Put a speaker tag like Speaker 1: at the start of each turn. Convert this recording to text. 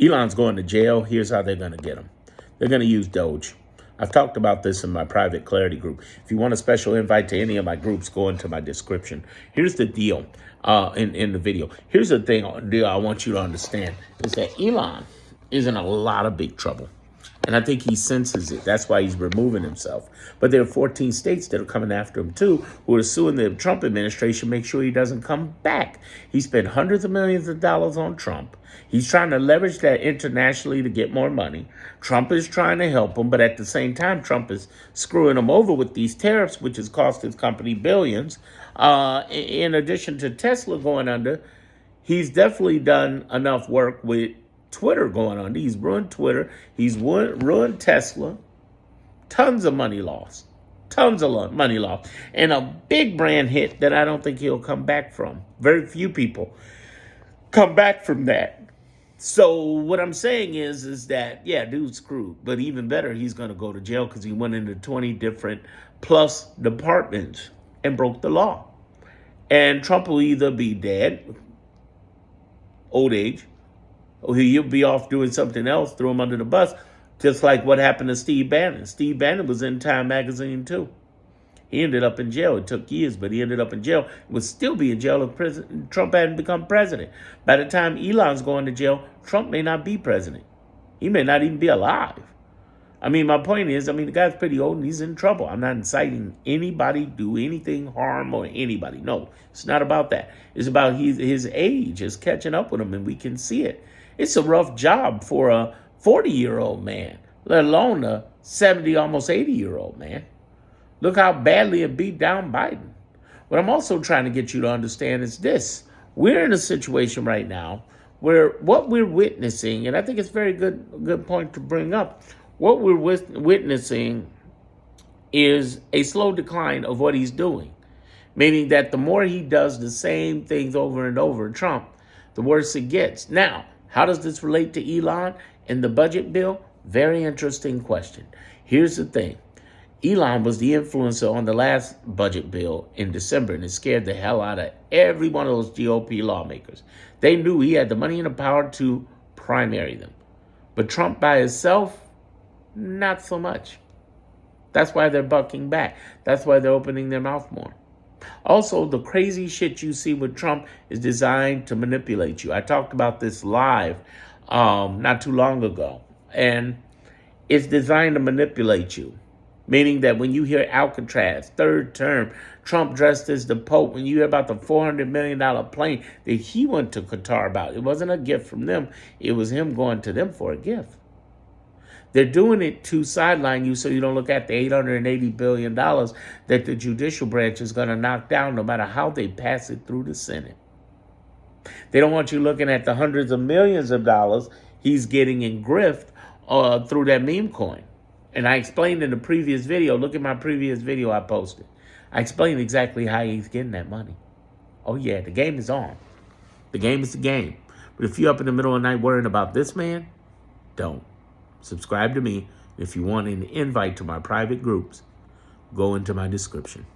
Speaker 1: Elon's going to jail. Here's how they're going to get him. They're going to use Doge. I've talked about this in my private Clarity group. If you want a special invite to any of my groups, go into my description. Here's the deal in the video. Here's the deal I want you to understand is that Elon is in a lot of big trouble. And I think he senses it. That's why he's removing himself. But there are 14 states that are coming after him, too, who are suing the Trump administration, make sure he doesn't come back. He spent hundreds of millions of dollars on Trump. He's trying to leverage that internationally to get more money. Trump is trying to help him, but at the same time, Trump is screwing him over with these tariffs, which has cost his company billions. In addition to Tesla going under, he's definitely done enough work with Twitter going on. He's ruined Twitter. He's ruined Tesla. Tons of money lost. Tons of money lost. And a big brand hit that I don't think he'll come back from. Very few people come back from that. So what I'm saying is that, yeah, dude's screwed. But even better, he's going to go to jail because he went into 20 different plus departments and broke the law. And Trump will either be dead, old age, or he'll be off doing something else, throw him under the bus, just like what happened to Steve Bannon. Steve Bannon was in Time magazine, too. He ended up in jail. It took years, but he ended up in jail. Would still be in jail if Trump hadn't become president. By the time Elon's going to jail, Trump may not be president. He may not even be alive. I mean, my point is, the guy's pretty old and he's in trouble. I'm not inciting anybody to do anything harm or anybody. No, it's not about that. It's about his age is catching up with him, and we can see it. It's a rough job for a 40-year-old man, let alone a 70, almost 80-year-old man. Look how badly it beat down Biden. What I'm also trying to get you to understand is this. We're in a situation right now where what we're witnessing, and I think it's a very good point to bring up, what we're witnessing is a slow decline of what he's doing, meaning that the more he does the same things over and over, Trump, the worse it gets. Now, how does this relate to Elon and the budget bill? Very interesting question. Here's the thing. Elon was the influencer on the last budget bill in December, and it scared the hell out of every one of those GOP lawmakers. They knew he had the money and the power to primary them. But Trump by himself, not so much. That's why they're bucking back. That's why they're opening their mouth more. Also, the crazy shit you see with Trump is designed to manipulate you. I talked about this live not too long ago. And it's designed to manipulate you. Meaning that when you hear Alcatraz, third term, Trump dressed as the Pope, when you hear about the $400 million plane that he went to Qatar about, it wasn't a gift from them. It was him going to them for a gift. They're doing it to sideline you so you don't look at the $880 billion that the judicial branch is going to knock down no matter how they pass it through the Senate. They don't want you looking at the hundreds of millions of dollars he's getting in grift through that meme coin. And I explained in the previous video, look at my previous video I posted. I explained exactly how he's getting that money. Oh yeah, the game is on. The game is the game. But if you're up in the middle of the night worrying about this man, don't. Subscribe to me. If you want an invite to my private groups, go into my description.